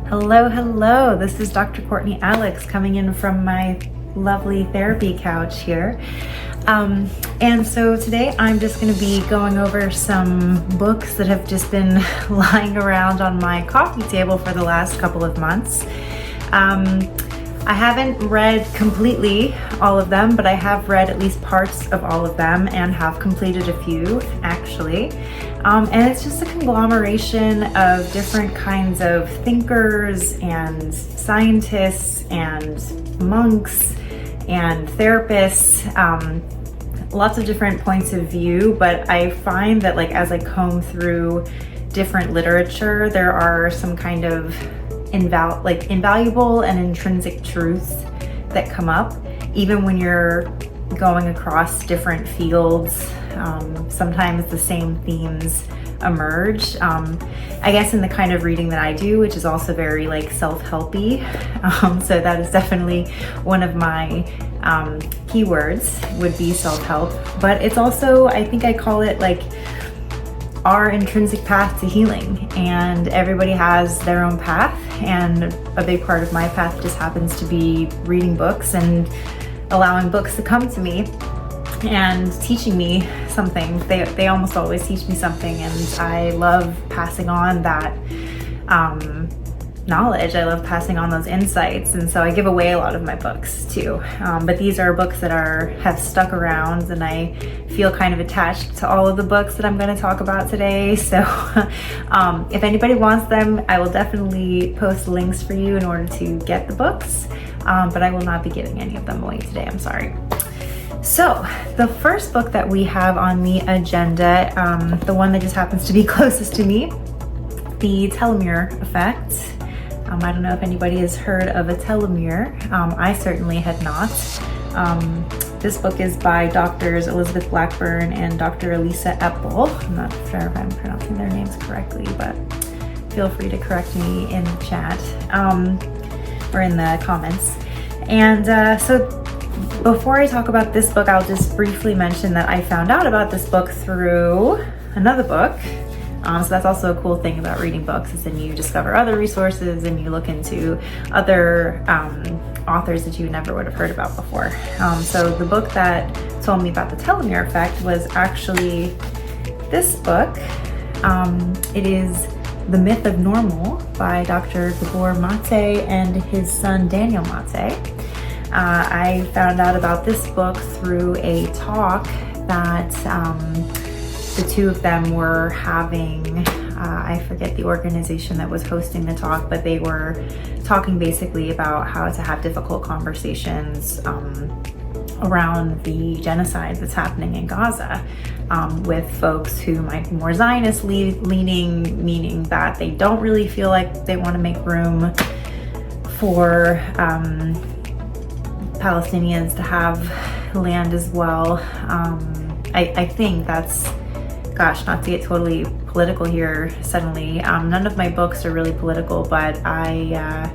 Hello, hello. This is Dr. Courtney Alex coming in from my lovely therapy couch here. And so today I'm just going to be going over some books that have just been lying around on my coffee table for the last couple of months. I haven't read completely all of them, but I have read at least parts of all of them and have completed a few actually. And it's just a conglomeration of different kinds of thinkers and scientists and monks and therapists, lots of different points of view. But I find that as I comb through different literature, there are some kind of invaluable and intrinsic truths that come up, even when you're going across different fields. Sometimes the same themes emerge. I guess in the kind of reading that I do, which is also very self-helpy. So that is definitely one of my keywords would be self-help, but it's also, I think I call it our intrinsic path to healing, and everybody has their own path, and a big part of my path just happens to be reading books and allowing books to come to me and teaching me something. They almost always teach me something, and I love passing on that knowledge. I love passing on those insights, and so I give away a lot of my books too. But these are books that have stuck around, and I feel kind of attached to all of the books that I'm going to talk about today. So if anybody wants them, I will definitely post links for you in order to get the books, but I will not be giving any of them away today. I'm sorry. So the first book that we have on the agenda, the one that just happens to be closest to me, The Telomera Effect. I don't know if anybody has heard of a telomere. I certainly had not. This book is by Drs. Elizabeth Blackburn and Dr. Elisa Epel. I'm not sure if I'm pronouncing their names correctly, but feel free to correct me in the chat or in the comments. And so before I talk about this book, I'll just briefly mention that I found out about this book through another book. So that's also a cool thing about reading books, is then you discover other resources and you look into other authors that you never would have heard about before. So the book that told me about the telomere effect was actually this book. It is The Myth of Normal by Dr. Gabor Mate and his son Daniel Mate. I found out about this book through a talk that the two of them were having. I forget the organization that was hosting the talk, but they were talking basically about how to have difficult conversations around the genocide that's happening in Gaza with folks who might be more Zionist leaning, meaning that they don't really feel like they want to make room for Palestinians to have land as well. I think that's, gosh, not to get totally political here suddenly. None of my books are really political, but I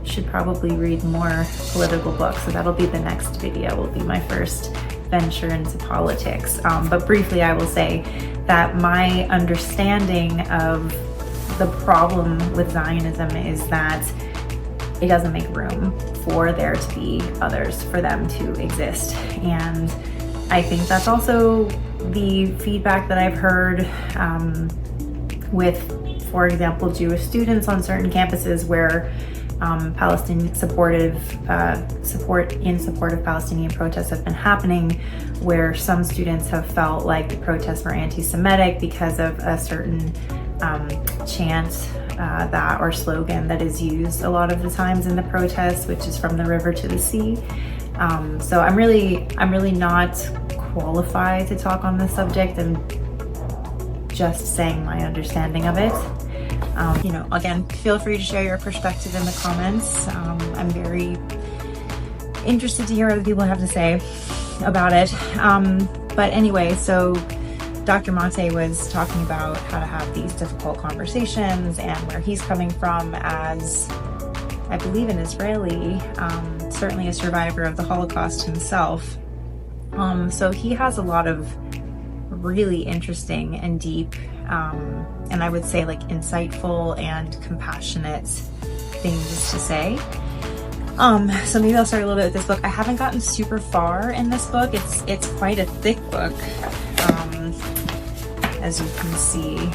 should probably read more political books. So that'll be the next video, will be my first venture into politics. But briefly, I will say that my understanding of the problem with Zionism is that it doesn't make room for there to be others, for them to exist. And I think that's also the feedback that I've heard with, for example, Jewish students on certain campuses where Palestinian support of Palestinian protests have been happening, where some students have felt like the protests were anti-Semitic because of a certain chant or slogan that is used a lot of the times in the protests, which is from the river to the sea. So I'm really not qualified to talk on this subject. I'm just saying my understanding of it. Again, feel free to share your perspective in the comments. I'm very interested to hear what other people have to say about it. But anyway, so Dr. Mate was talking about how to have these difficult conversations and where he's coming from as, I believe, an Israeli, certainly a survivor of the Holocaust himself. So he has a lot of really interesting and deep and I would say like insightful and compassionate things to say. So maybe I'll start a little bit with this book. I haven't gotten super far in this book. It's quite a thick book, as you can see,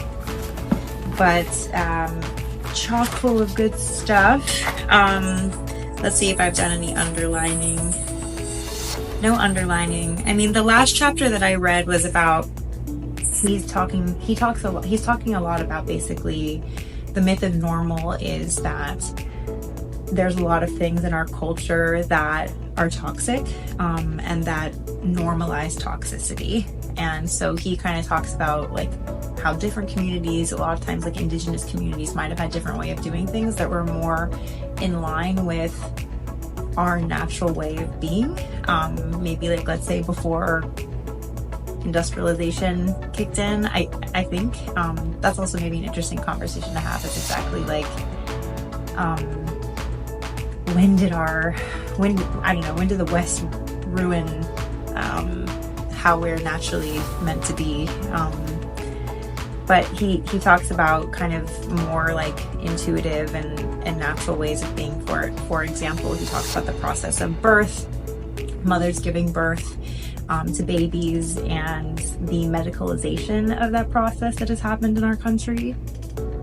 but chock full of good stuff. Let's see if I've done any underlining. No underlining. I mean, the last chapter that I read was about, he's talking a lot about basically the myth of normal is that there's a lot of things in our culture that are toxic, and that normalize toxicity. And so he kind of talks about like how different communities, a lot of times like indigenous communities, might have had different way of doing things that were more in line with our natural way of being. Maybe like, let's say before industrialization kicked in. I think that's also maybe an interesting conversation to have, is exactly like when did the West ruin how we're naturally meant to be. But he talks about kind of more like intuitive and natural ways of being. For example, he talks about the process of birth, mothers giving birth to babies, and the medicalization of that process that has happened in our country.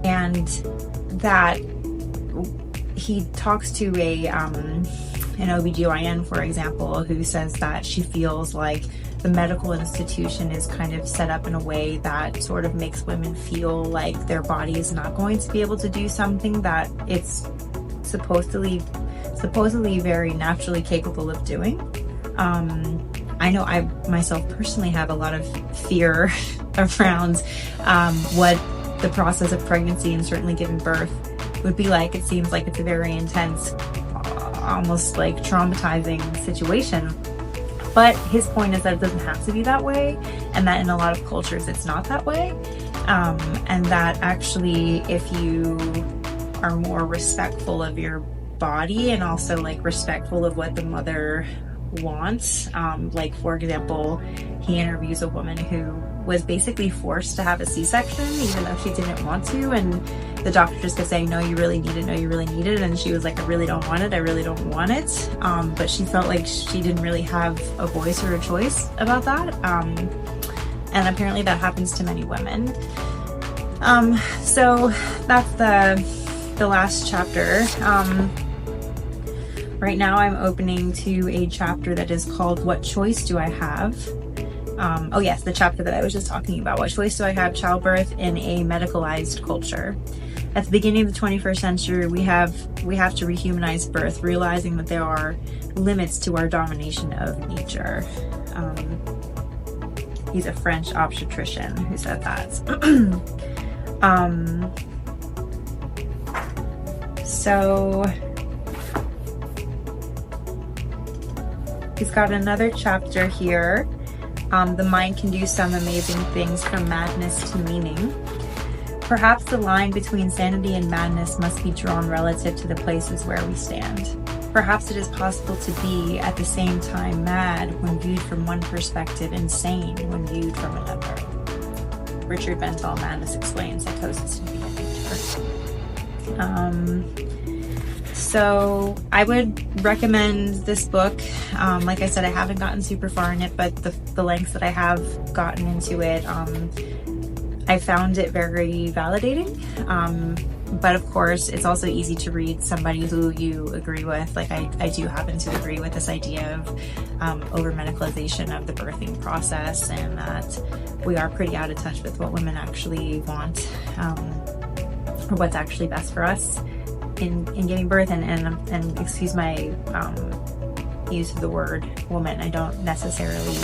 And that he talks to an OBGYN, for example, who says that she feels like the medical institution is kind of set up in a way that sort of makes women feel like their body is not going to be able to do something that it's supposedly very naturally capable of doing. I know I myself personally have a lot of fear around what the process of pregnancy and certainly giving birth would be like. It seems like it's a very intense, almost like traumatizing situation. But his point is that it doesn't have to be that way, and that in a lot of cultures it's not that way. And that actually, if you are more respectful of your body and also like respectful of what the mother wants, like for example, he interviews a woman who was basically forced to have a C-section even though she didn't want to, and the doctor just kept saying, no, you really need it, no, you really need it, and she was like, I really don't want it, I really don't want it. But she felt like she didn't really have a voice or a choice about that, and apparently that happens to many women. So that's the last chapter. Right now I'm opening to a chapter that is called What Choice Do I Have? Oh yes, the chapter that I was just talking about. What choice do I have? Childbirth in a medicalized culture. At the beginning of the 21st century, we have to rehumanize birth, realizing that there are limits to our domination of nature. He's a French obstetrician who said that. So he's got another chapter here. The mind can do some amazing things, from madness to meaning. Perhaps the line between sanity and madness must be drawn relative to the places where we stand. Perhaps it is possible to be at the same time mad when viewed from one perspective, insane when viewed from another. Richard Bentall, Madness Explained, Psychosis and Behavior. So I would recommend this book. Like I said, I haven't gotten super far in it, but the lengths that I have gotten into it, I found it very validating. But of course, it's also easy to read somebody who you agree with. Like I do happen to agree with this idea of over-medicalization of the birthing process, and that we are pretty out of touch with what women actually want, or what's actually best for us in giving birth. And excuse my use of the word woman. I don't necessarily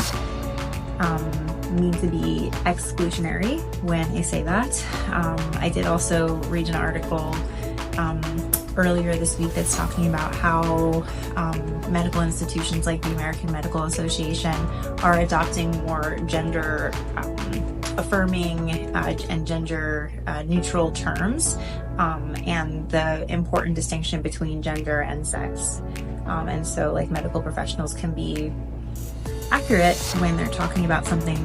mean to be exclusionary when I say that. I did also read an article earlier this week that's talking about how medical institutions like the American Medical Association are adopting more gender affirming and gender neutral terms, and the important distinction between gender and sex. And so like medical professionals can be accurate when they're talking about something,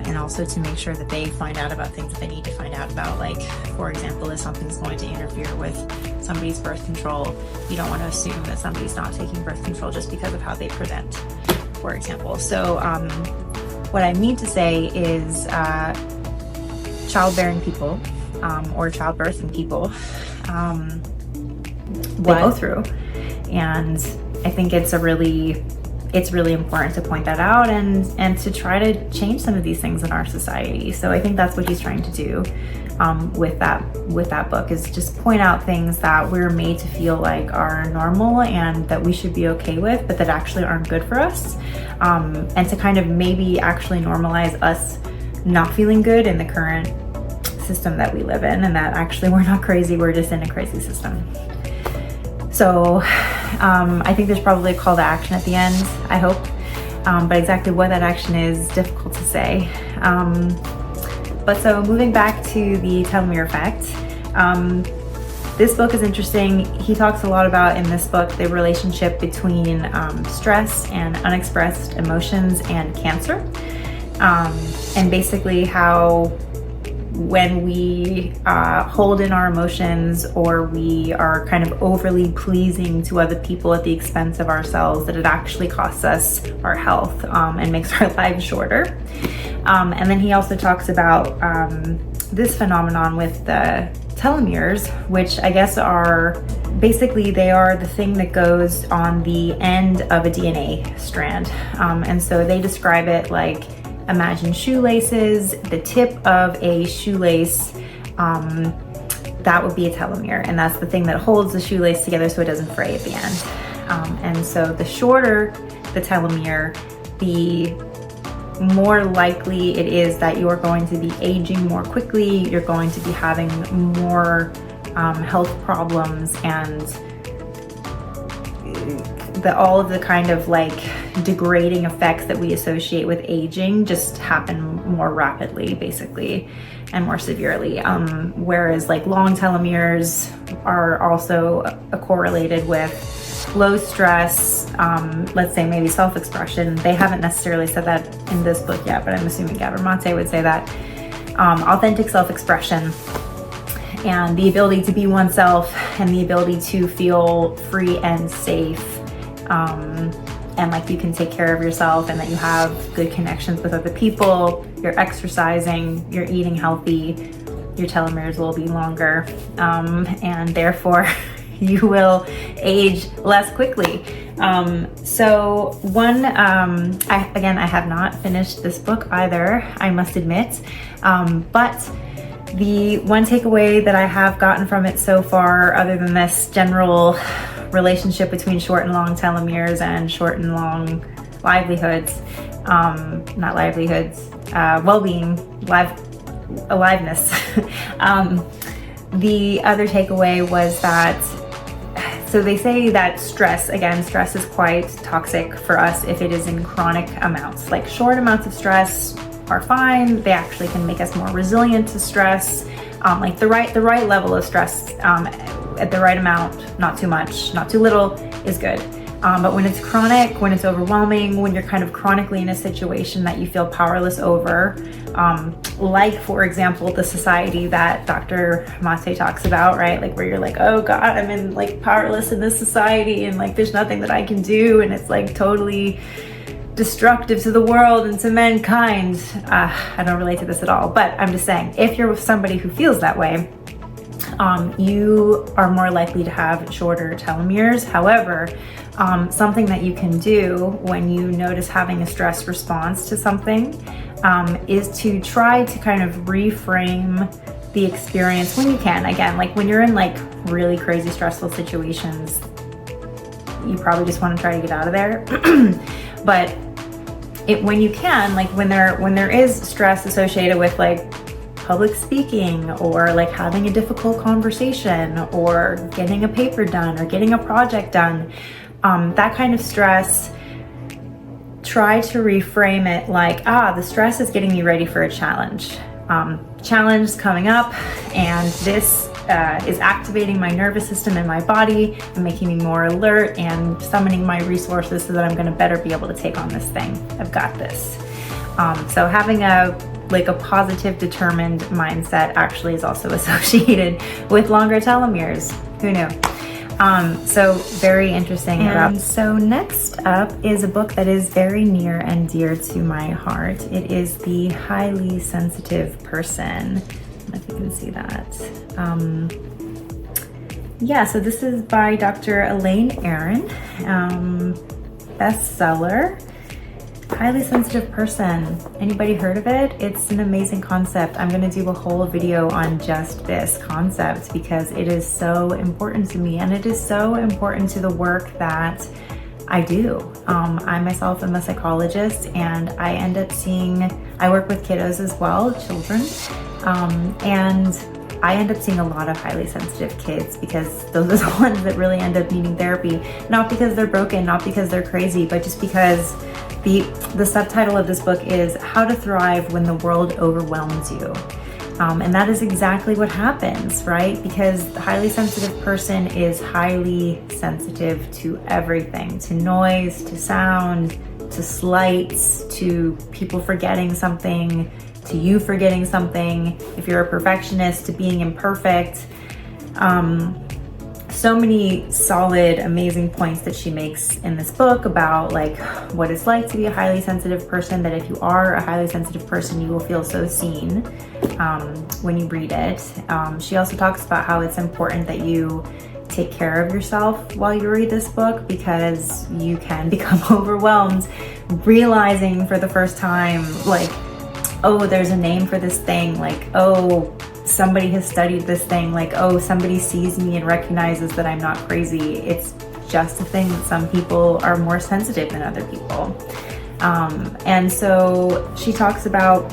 and also to make sure that they find out about things that they need to find out about. Like, for example, if something's going to interfere with somebody's birth control, you don't want to assume that somebody's not taking birth control just because of how they present, for example. So what I mean to say is childbearing people or childbirthing people, they go through, and I think it's really important to point that out and to try to change some of these things in our society. So I think that's what he's trying to do with that book, is just point out things that we're made to feel like are normal and that we should be okay with, but that actually aren't good for us, and to kind of maybe actually normalize us not feeling good in the current system that we live in, and that actually we're not crazy, we're just in a crazy system. So I think there's probably a call to action at the end, I hope, but exactly what that action is difficult to say. But so moving back to the Telomera Effect, this book is interesting. He talks a lot about, in this book, the relationship between stress and unexpressed emotions and cancer, and basically how when we hold in our emotions, or we are kind of overly pleasing to other people at the expense of ourselves, that it actually costs us our health and makes our lives shorter. And then he also talks about this phenomenon with the telomeres, which I guess are basically, they are the thing that goes on the end of a DNA strand. And so they describe it like, imagine shoelaces, the tip of a shoelace, that would be a telomere, and that's the thing that holds the shoelace together so it doesn't fray at the end. And so the shorter the telomere, the more likely it is that you're going to be aging more quickly, you're going to be having more health problems, and all of the kind of like degrading effects that we associate with aging just happen more rapidly, basically, and more severely. Whereas like long telomeres are also correlated with low stress, let's say maybe self-expression. They haven't necessarily said that in this book yet, but I'm assuming Gabor Mate would say that. Authentic self-expression and the ability to be oneself and the ability to feel free and safe, and like you can take care of yourself, and that you have good connections with other people, you're exercising, you're eating healthy, your telomeres will be longer, and therefore you will age less quickly. So one, I have not finished this book either, I must admit, but the one takeaway that I have gotten from it so far, other than this general relationship between short and long telomeres and short and long livelihoods, not livelihoods, well-being, aliveness. The other takeaway was that, so they say that stress is quite toxic for us if it is in chronic amounts. Like short amounts of stress are fine. They actually can make us more resilient to stress. Like the right level of stress at the right amount, not too much, not too little, is good. But when it's chronic, when it's overwhelming, when you're kind of chronically in a situation that you feel powerless over, like for example, the society that Dr. Mate talks about, right? Like where you're like, oh God, I'm in like powerless in this society, and like there's nothing that I can do, and it's like totally destructive to the world and to mankind. I don't relate to this at all, but I'm just saying, if you're with somebody who feels that way, you are more likely to have shorter telomeres. However, something that you can do when you notice having a stress response to something is to try to kind of reframe the experience when you can. Again, like when you're in like really crazy stressful situations, you probably just want to try to get out of there. But when you can, like when there is stress associated with like public speaking, or like having a difficult conversation, or getting a paper done, or getting a project done, that kind of stress, try to reframe it like, the stress is getting me ready for a challenge. Challenge is coming up, and this is activating my nervous system in my body and making me more alert and summoning my resources so that I'm gonna better be able to take on this thing. I've got this. So having a positive, determined mindset actually is also associated with longer telomeres. Who knew? So very interesting. And so next up is a book that is very near and dear to my heart. It is The Highly Sensitive Person. I don't know if you can see that. Yeah, so this is by Dr. Elaine Aron, bestseller. Highly Sensitive Person. Anybody heard of it? It's an amazing concept. I'm going to do a whole video on just this concept because it is so important to me, and it is so important to the work that I do. I myself am a psychologist, and I work with kiddos as well, children, and I end up seeing a lot of highly sensitive kids because those are the ones that really end up needing therapy. Not because they're broken, not because they're crazy, but just because the subtitle of this book is How to Thrive When the World Overwhelms You. And that is exactly what happens, right? Because the highly sensitive person is highly sensitive to everything, to noise, to sound, to slights, to people forgetting something, to you forgetting something, if you're a perfectionist, to being imperfect. So many solid, amazing points that she makes in this book about like what it's like to be a highly sensitive person, that if you are a highly sensitive person, you will feel so seen when you read it. She also talks about how it's important that you take care of yourself while you read this book, because you can become overwhelmed realizing for the first time, like, oh, there's a name for this thing, like, oh, somebody has studied this thing, like, oh, somebody sees me and recognizes that I'm not crazy. It's just a thing that some people are more sensitive than other people. And so she talks about,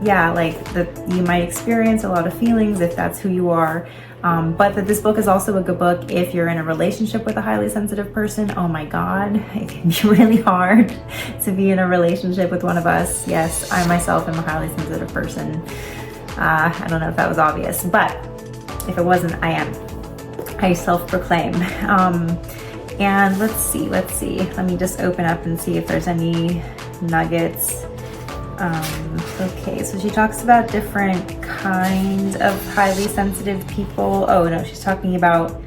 yeah, like that you might experience a lot of feelings if that's who you are, but that this book is also a good book if you're in a relationship with a highly sensitive person. Oh my God, it can be really hard to be in a relationship with one of us. Yes, I myself am a highly sensitive person. I don't know if that was obvious, but if it wasn't, I am. I self-proclaim. And let's see. Let me just open up and see if there's any nuggets. Okay, so she talks about different kinds of highly sensitive people. Oh no, she's talking about,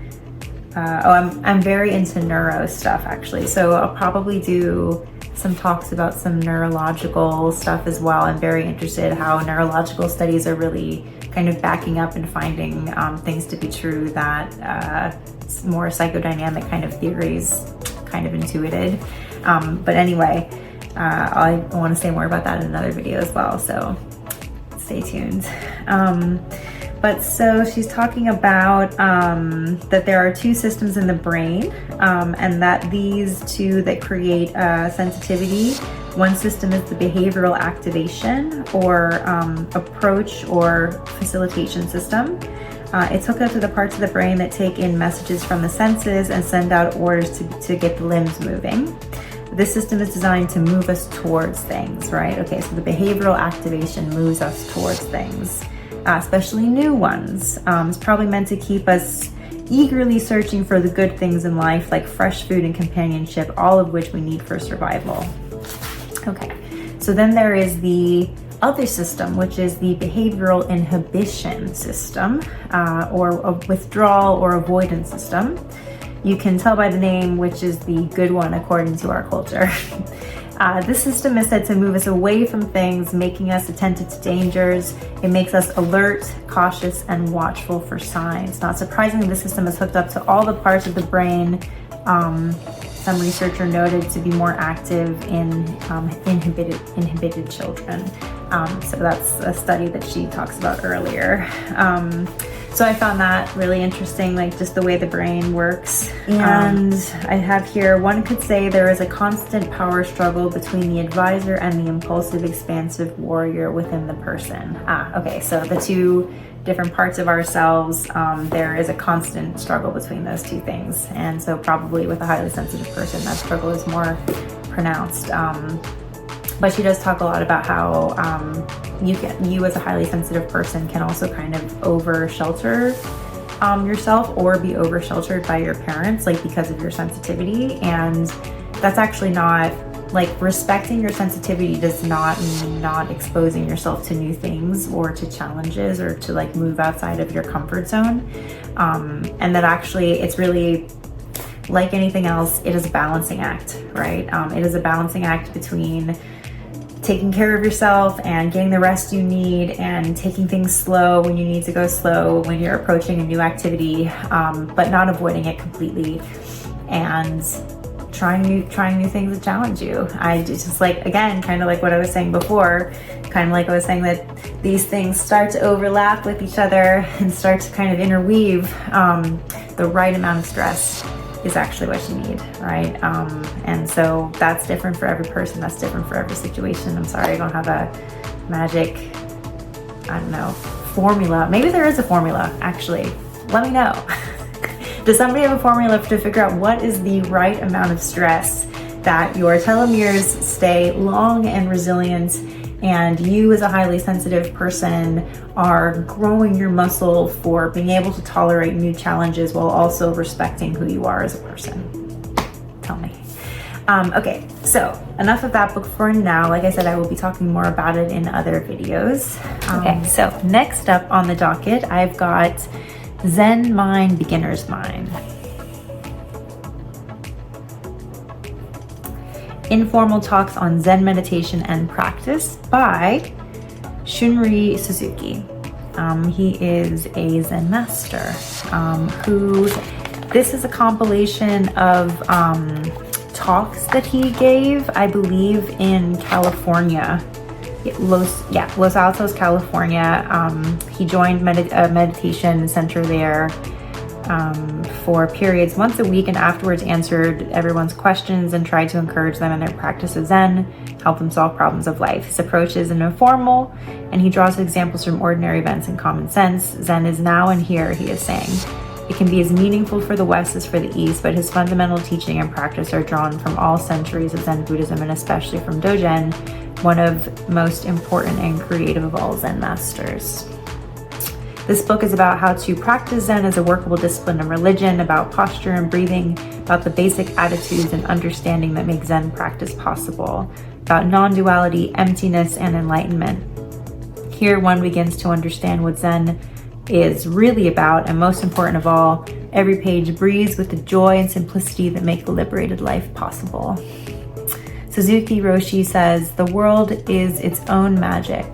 I'm very into neuro stuff actually. So I'll probably do some talks about some neurological stuff as well. I'm very interested how neurological studies are really kind of backing up and finding things to be true that more psychodynamic kind of theories kind of intuited. But anyway, I want to say more about that in another video as well, so stay tuned. But so she's talking about that there are two systems in the brain, and that these two that create sensitivity, one system is the behavioral activation or approach or facilitation system. It's hooked up to the parts of the brain that take in messages from the senses and send out orders to get the limbs moving. This system is designed to move us towards things, right? Okay, so the behavioral activation moves us towards things. Especially new ones. It's probably meant to keep us eagerly searching for the good things in life, like fresh food and companionship, all of which we need for survival. Okay, so then there is the other system, which is the behavioral inhibition system, or a withdrawal or avoidance system. You can tell by the name which is the good one according to our culture. This system is said to move us away from things, making us attentive to dangers. It makes us alert, cautious, and watchful for signs. Not surprisingly, the system is hooked up to all the parts of the brain some researcher noted to be more active in inhibited children. So that's a study that she talks about earlier. So I found that really interesting, like just the way the brain works. And I have here, one could say there is a constant power struggle between the advisor and the impulsive, expansive warrior within the person. Okay, so the two different parts of ourselves, there is a constant struggle between those two things. And so probably with a highly sensitive person, that struggle is more pronounced. But she does talk a lot about how you as a highly sensitive person can also kind of over shelter yourself or be over sheltered by your parents, like because of your sensitivity. And that's actually not, like, respecting your sensitivity does not mean not exposing yourself to new things or to challenges or to like move outside of your comfort zone. And that actually it's really like anything else, it is a balancing act, right? It is a balancing act between taking care of yourself and getting the rest you need and taking things slow when you need to go slow when you're approaching a new activity, but not avoiding it completely, and trying new things that challenge you. I just like, again, kind of like what I was saying before, kind of like I was saying that these things start to overlap with each other and start to kind of interweave. The right amount of stress is actually what you need, right? And so that's different for every person. That's different for every situation. I'm sorry, I don't have a magic, I don't know, formula. Maybe there is a formula, actually. Let me know. Does somebody have a formula to figure out what is the right amount of stress that your telomeres stay long and resilient, and you as a highly sensitive person are growing your muscle for being able to tolerate new challenges while also respecting who you are as a person? Tell me. Okay, so enough of that book for now. Like I said, I will be talking more about it in other videos. Okay, so next up on the docket, I've got Zen Mind, Beginner's Mind. Informal Talks on Zen Meditation and Practice by Shunryu Suzuki. He is a Zen master this is a compilation of talks that he gave, I believe, in California. Los Altos, California. He joined a meditation center there for periods once a week, and afterwards answered everyone's questions and tried to encourage them in their practice of Zen, help them solve problems of life. His approach is informal, and he draws examples from ordinary events and common sense. Zen is now and here, he is saying. It can be as meaningful for the West as for the East, but his fundamental teaching and practice are drawn from all centuries of Zen Buddhism, and especially from Dogen, one of most important and creative of all Zen masters. This book is about how to practice Zen as a workable discipline and religion, about posture and breathing, about the basic attitudes and understanding that make Zen practice possible, about non-duality, emptiness, and enlightenment. Here one begins to understand what Zen is really about, and most important of all, every page breathes with the joy and simplicity that make the liberated life possible. Suzuki Roshi says, "The world is its own magic,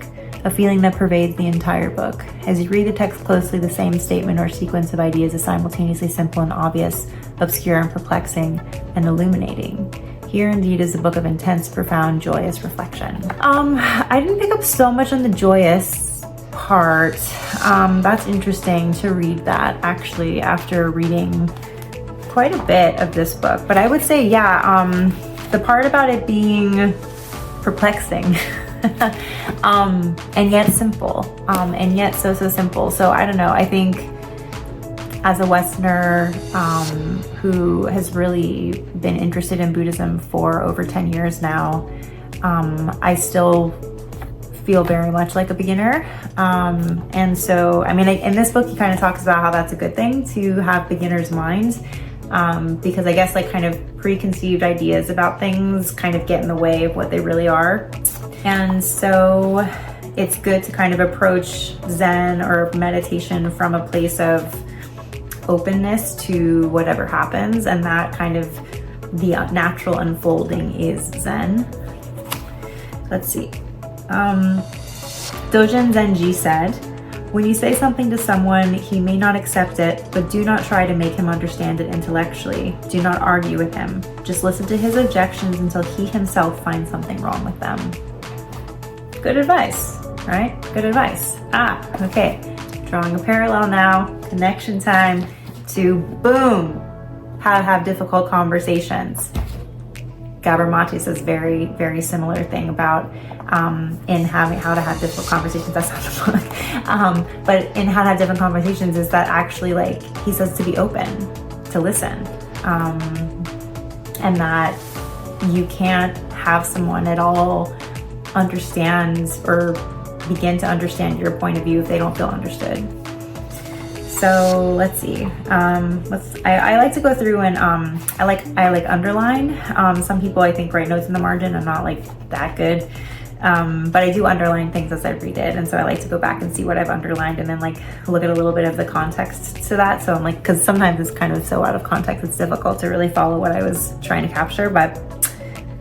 a feeling that pervades the entire book. As you read the text closely, the same statement or sequence of ideas is simultaneously simple and obvious, obscure and perplexing, and illuminating. Here indeed is a book of intense, profound, joyous reflection." I didn't pick up so much on the joyous part. That's interesting to read that, actually, after reading quite a bit of this book. But I would say, the part about it being perplexing and yet simple, and yet so simple. So I don't know, I think as a Westerner who has really been interested in Buddhism for over 10 years now, I still feel very much like a beginner. And so, I mean, in this book, he kind of talks about how that's a good thing to have beginner's mind, because I guess like kind of preconceived ideas about things kind of get in the way of what they really are. And so it's good to kind of approach Zen or meditation from a place of openness to whatever happens, and that kind of the natural unfolding is Zen. Let's see. Dogen Zenji said, "When you say something to someone, he may not accept it, but do not try to make him understand it intellectually. Do not argue with him. Just listen to his objections until he himself finds something wrong with them." Good advice, right? Good advice. Okay. Drawing a parallel now, connection time to boom, how to have difficult conversations. Gabor Mate says very, very similar thing about in having how to have difficult conversations. That's not the book. But in how to have different conversations is that actually, like, he says to be open, to listen, and that you can't have someone at all understand or begin to understand your point of view if they don't feel understood. So let's see. I like to go through and I like underline. Some people I think write notes in the margin. I'm not like that good, but I do underline things as I read it, and so I like to go back and see what I've underlined and then like look at a little bit of the context to that. So I'm like, because sometimes it's kind of so out of context, it's difficult to really follow what I was trying to capture. But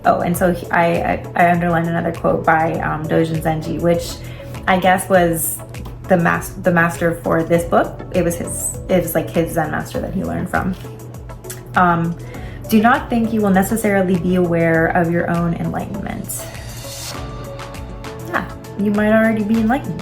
and so I underlined another quote by Dojin Zenji, which I guess was the master for this book. It was like his Zen master that he learned from. Do not think you will necessarily be aware of your own enlightenment. Yeah, you might already be enlightened.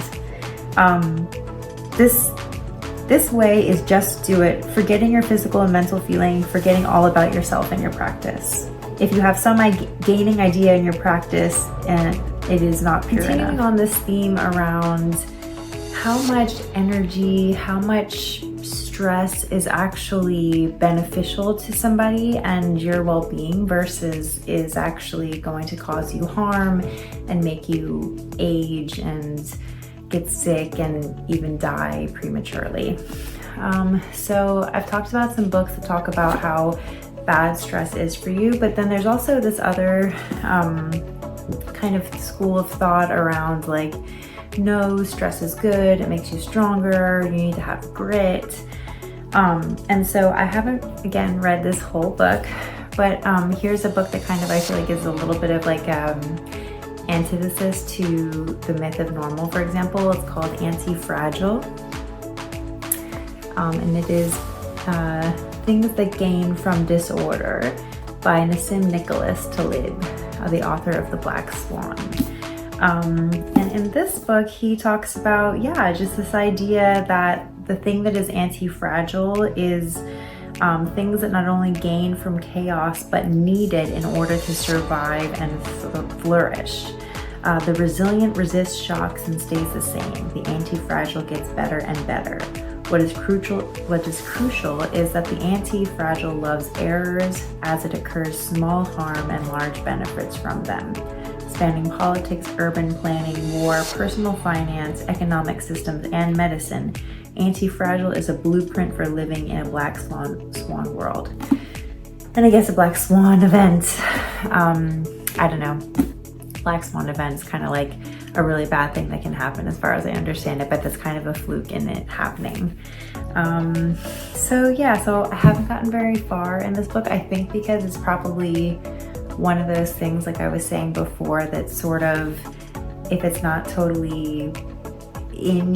This way is just do it, forgetting your physical and mental feeling, forgetting all about yourself and your practice. If you have some gaining idea in your practice, and it is not pure enough. Continuing on this theme around how much energy, how much stress is actually beneficial to somebody and your well-being versus is actually going to cause you harm and make you age and get sick and even die prematurely. So I've talked about some books that talk about how bad stress is for you, but then there's also this other kind of school of thought around like, no, stress is good, it makes you stronger, you need to have grit. And so I haven't, again, read this whole book, but here's a book that kind of I feel like is a little bit of like antithesis to the myth of normal, for example. It's called Anti-Fragile. And it is Things That Gain from Disorder by Nassim Nicholas Taleb, the author of The Black Swan. And in this book, he talks about, just this idea that the thing that is anti-fragile is things that not only gain from chaos, but needed in order to survive and flourish. The resilient resists shocks and stays the same. The anti-fragile gets better and better. What is crucial is that the anti-fragile loves errors as it occurs small harm and large benefits from them. Spanning politics, urban planning, war, personal finance, economic systems, and medicine, Anti-Fragile is a blueprint for living in a black swan world. And I guess a black swan event, I don't know. Black swan event's kind of like a really bad thing that can happen as far as I understand it, but that's kind of a fluke in it happening. So I haven't gotten very far in this book, I think because it's probably one of those things, like I was saying before, that sort of, if it's not totally in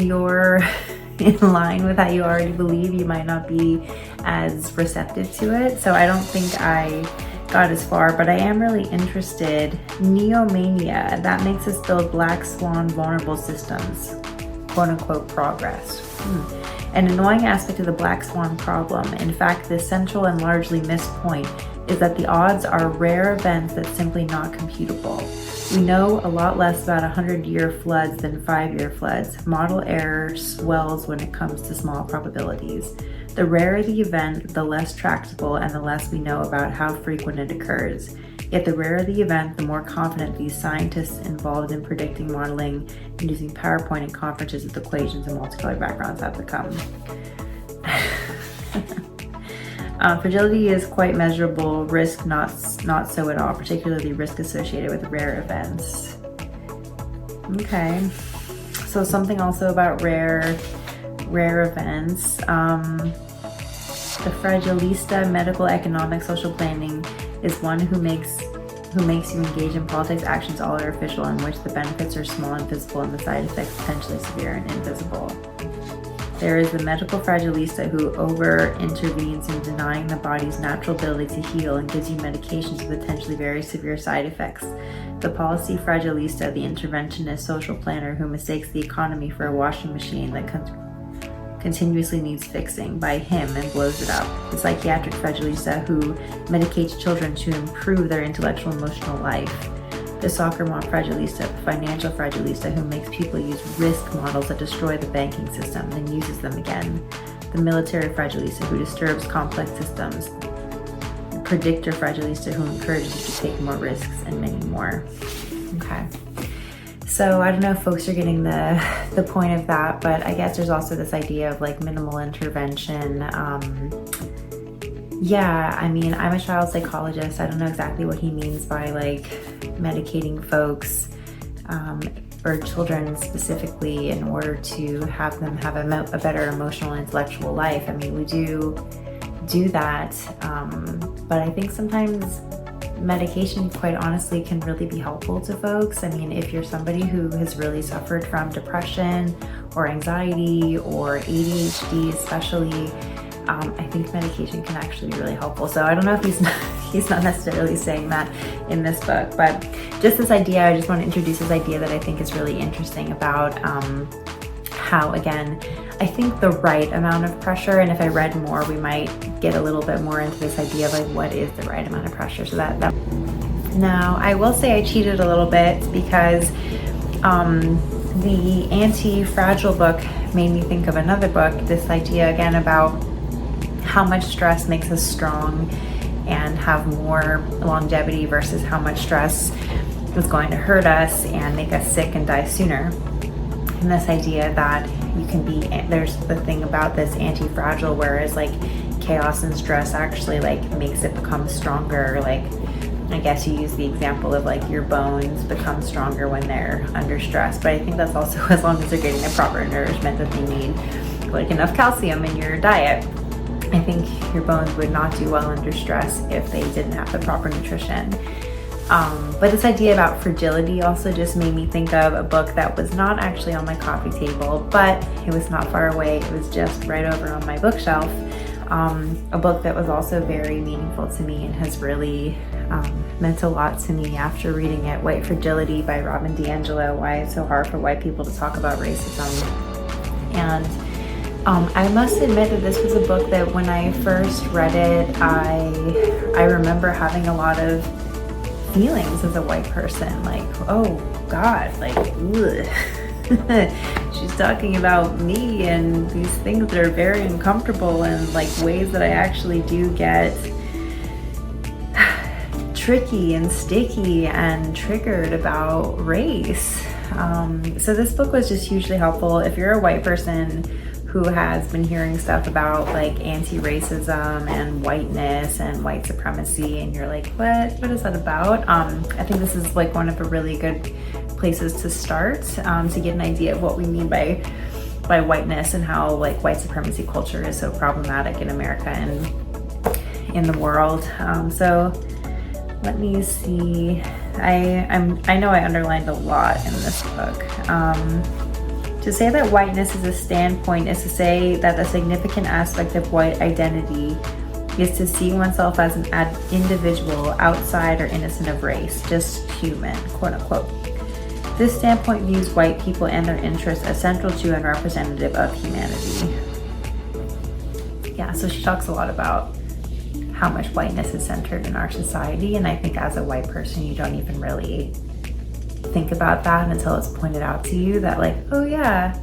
line with how you already believe, you might not be as receptive to it. So I don't think I got as far, but I am really interested. Neomania, that makes us build black swan vulnerable systems, quote unquote progress. An annoying aspect of the black swan problem, in fact, the central and largely missed point, is that the odds are rare events that simply not computable. We know a lot less about 100-year floods than 5-year floods. Model error swells when it comes to small probabilities. The rarer the event, the less tractable and the less we know about how frequent it occurs. Yet the rarer the event, the more confident these scientists involved in predicting, modeling, and using PowerPoint and conferences with equations and multicolored backgrounds have become. Fragility is quite measurable, risk not so at all, particularly risk associated with rare events. Okay, so something also about rare events. The Fragilista, medical, economic, social planning, is one who makes you engage in politics actions all artificial, in which the benefits are small and visible and the side effects potentially severe and invisible. There is the medical fragilista who over-intervenes in denying the body's natural ability to heal and gives you medications with potentially very severe side effects. The policy fragilista, the interventionist social planner who mistakes the economy for a washing machine that continuously needs fixing by him and blows it up. The psychiatric fragilista who medicates children to improve their intellectual and emotional life. The soccer mom fragilista, the financial fragilista who makes people use risk models that destroy the banking system, then uses them again. The military fragilista who disturbs complex systems. The predictor fragilista who encourages you to take more risks, and many more. Okay. So I don't know if folks are getting the point of that, but I guess there's also this idea of like minimal intervention. Yeah, I mean, I'm a child psychologist. I don't know exactly what he means by like medicating folks or children specifically in order to have them have a better emotional and intellectual life. I mean, we do that, but I think sometimes medication, quite honestly, can really be helpful to folks. I mean, if you're somebody who has really suffered from depression or anxiety or ADHD especially, I think medication can actually be really helpful. So I don't know if he's not necessarily saying that in this book, but just this idea, I just want to introduce this idea that I think is really interesting about how, again, I think the right amount of pressure, and if I read more, we might get a little bit more into this idea of like, what is the right amount of pressure? So that now, I will say I cheated a little bit because the Anti-Fragile book made me think of another book, this idea again about how much stress makes us strong and have more longevity versus how much stress is going to hurt us and make us sick and die sooner. And this idea that you can be, there's the thing about this anti-fragile, whereas like chaos and stress actually like makes it become stronger. Like, I guess you use the example of like your bones become stronger when they're under stress, but I think that's also as long as they're getting the proper nourishment that they need, like enough calcium in your diet. I think your bones would not do well under stress if they didn't have the proper nutrition. But this idea about fragility also just made me think of a book that was not actually on my coffee table, but it was not far away. It was just right over on my bookshelf. A book that was also very meaningful to me and has really meant a lot to me after reading it, White Fragility by Robin DiAngelo, Why It's So Hard for White People to Talk About Racism. And I must admit that this was a book that when I first read it, I remember having a lot of feelings as a white person, like, oh God, like, she's talking about me and these things that are very uncomfortable and like ways that I actually do get tricky and sticky and triggered about race. So this book was just hugely helpful. If you're a white person who has been hearing stuff about like anti-racism and whiteness and white supremacy, and you're like, what is that about? I think this is like one of the really good places to start, to get an idea of what we mean by whiteness and how like white supremacy culture is so problematic in America and in the world. So let me see. I know I underlined a lot in this book. To say that whiteness is a standpoint is to say that a significant aspect of white identity is to see oneself as an individual outside or innocent of race, just human, quote unquote. This standpoint views white people and their interests as central to and representative of humanity. Yeah, so she talks a lot about how much whiteness is centered in our society, and I think as a white person, you don't even really think about that until it's pointed out to you that like, oh yeah,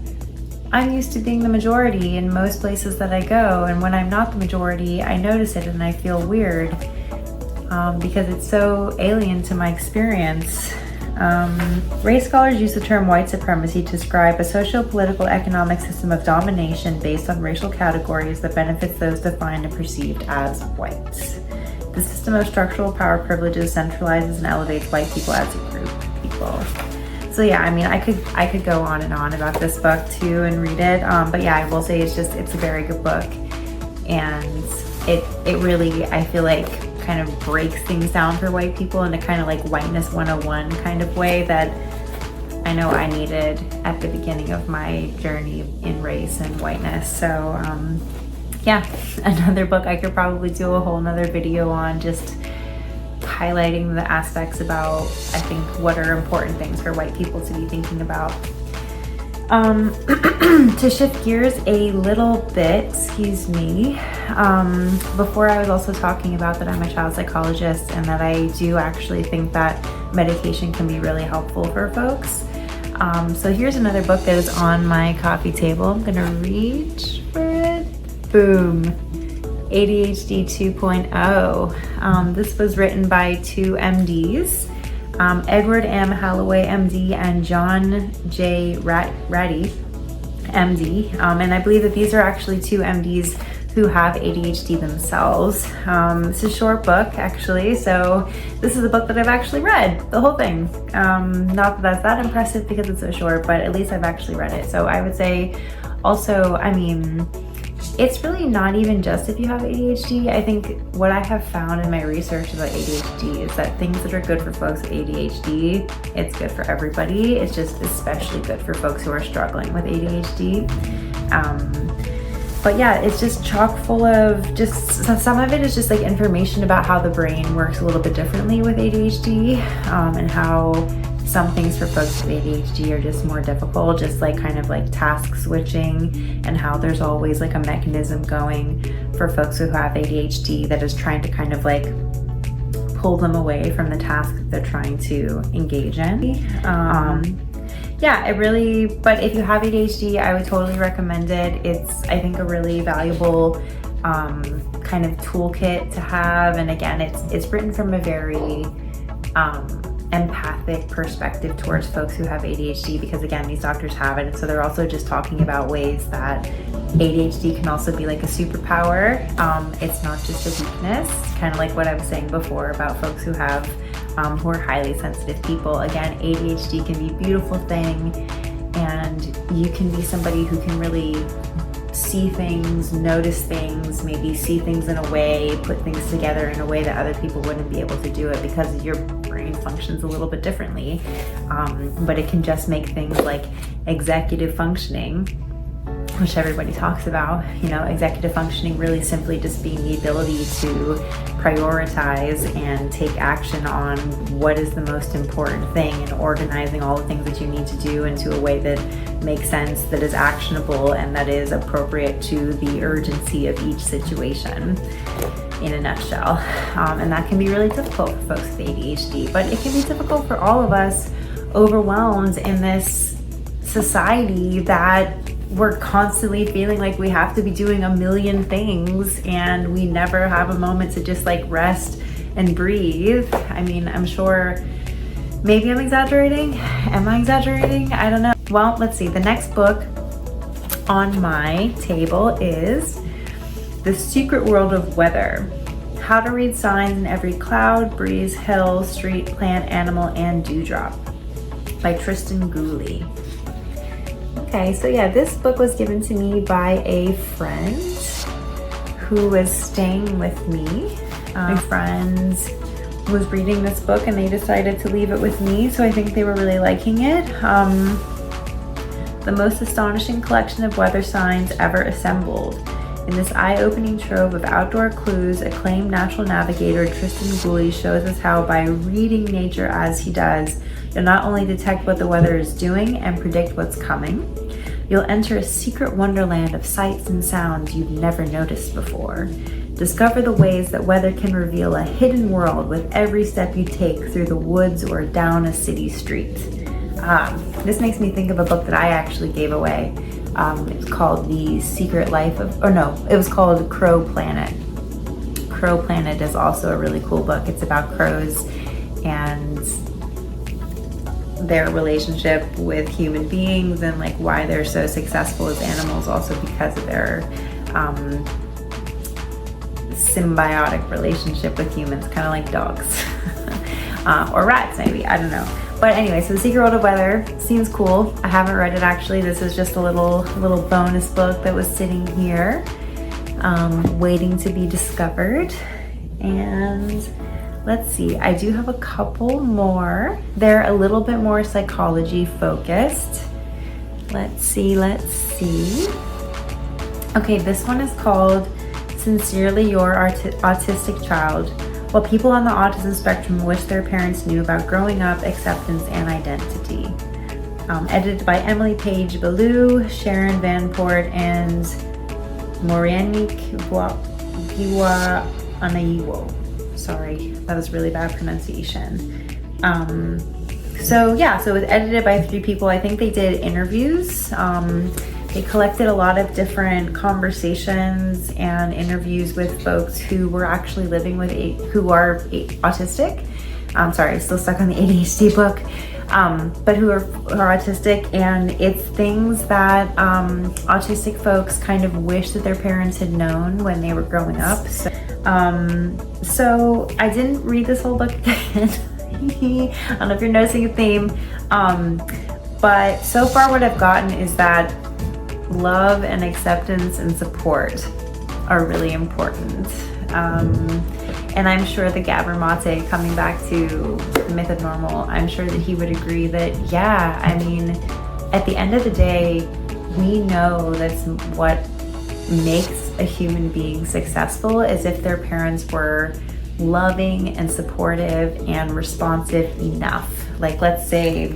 I'm used to being the majority in most places that I go, and when I'm not the majority, I notice it and I feel weird because it's so alien to my experience. Race scholars use the term white supremacy to describe a socio-political economic system of domination based on racial categories that benefits those defined and perceived as white. The system of structural power privileges centralizes and elevates white people as a group. So yeah, I mean, I could go on and on about this book too and read it, but yeah, I will say it's a very good book, and it really, I feel like, kind of breaks things down for white people in a kind of like whiteness 101 kind of way that I know I needed at the beginning of my journey in race and whiteness. So yeah, another book I could probably do a whole nother video on, just highlighting the aspects about, I think, what are important things for white people to be thinking about. To shift gears a little bit, before I was also talking about that I'm a child psychologist and that I do actually think that medication can be really helpful for folks. So here's another book that is on my coffee table. I'm gonna reach for it. Boom. ADHD 2.0. This was written by two MDs. Edward M. Halloway, MD, and John J. Ratty, MD. And I believe that these are actually two MDs who have ADHD themselves. It's a short book, actually, so this is a book that I've actually read, the whole thing. Not that that's that impressive because it's so short, but at least I've actually read it. So I would say also, I mean, it's really not even just if you have ADHD. I think what I have found in my research about ADHD is that things that are good for folks with ADHD, it's good for everybody. It's just especially good for folks who are struggling with ADHD. But yeah, it's just chock full of just, some of it is just like information about how the brain works a little bit differently with ADHD, and how some things for folks with ADHD are just more difficult, just like kind of like task switching, and how there's always like a mechanism going for folks who have ADHD that is trying to kind of like pull them away from the task that they're trying to engage in. Yeah, it really, but if you have ADHD, I would totally recommend it. It's, I think, a really valuable kind of toolkit to have. And again, it's written from a very empathic perspective towards folks who have ADHD, because again, these doctors have it. So they're also just talking about ways that ADHD can also be like a superpower. It's not just a weakness, kind of like what I was saying before about folks who have who are highly sensitive people. Again, ADHD can be a beautiful thing, and you can be somebody who can really see things, notice things, maybe see things in a way, put things together in a way that other people wouldn't be able to do it because your brain functions a little bit differently. But it can just make things like executive functioning, which everybody talks about, you know, executive functioning really simply just being the ability to prioritize and take action on what is the most important thing, and organizing all the things that you need to do into a way that makes sense, that is actionable, and that is appropriate to the urgency of each situation, in a nutshell. And that can be really difficult for folks with ADHD, but it can be difficult for all of us overwhelmed in this society that we're constantly feeling like we have to be doing a million things, and we never have a moment to just like rest and breathe. I mean, I'm sure, maybe I'm exaggerating. Am I exaggerating? I don't know. Well, let's see. The next book on my table is The Secret World of Weather: How to Read Signs in Every Cloud, Breeze, Hill, Street, Plant, Animal, and Dewdrop by Tristan Gooley. Okay, so yeah, this book was given to me by a friend who was staying with me. My friend was reading this book and they decided to leave it with me, so I think they were really liking it. The most astonishing collection of weather signs ever assembled. In this eye-opening trove of outdoor clues, acclaimed natural navigator Tristan Gooley shows us how, by reading nature as he does, you'll not only detect what the weather is doing and predict what's coming, you'll enter a secret wonderland of sights and sounds you've never noticed before. Discover the ways that weather can reveal a hidden world with every step you take through the woods or down a city street. This makes me think of a book that I actually gave away. It's called The Secret Life of, or no, it was called Crow Planet. Crow Planet is also a really cool book. It's about crows and their relationship with human beings, and like why they're so successful as animals, also because of their symbiotic relationship with humans, kind of like dogs or rats maybe, I don't know. But anyway, so The Secret World of Weather seems cool. I haven't read it actually. This is just a little bonus book that was sitting here waiting to be discovered. And let's see, I do have a couple more. They're a little bit more psychology focused. Let's see. Okay, this one is called Sincerely Your Autistic Child: What People on the Autism Spectrum Wish Their Parents Knew About Growing Up, Acceptance, and Identity. Edited by Emily Page Ballou, Sharon Vanport, and Morianique Biwa Anaiwo. Sorry, that was really bad pronunciation. So it was edited by 3 people. I think they did interviews. They collected a lot of different conversations and interviews with folks who were actually living with who are autistic. I'm sorry, still stuck on the ADHD book, but who are autistic, and it's things that autistic folks kind of wish that their parents had known when they were growing up. So I didn't read this whole book again. I don't know if you're noticing a theme, but so far what I've gotten is that love and acceptance and support are really important. And I'm sure that Gabor Mate, coming back to the myth of normal, I'm sure that he would agree that, yeah, I mean, at the end of the day, we know that's what makes a human being successful, is if their parents were loving and supportive and responsive enough. Like, let's say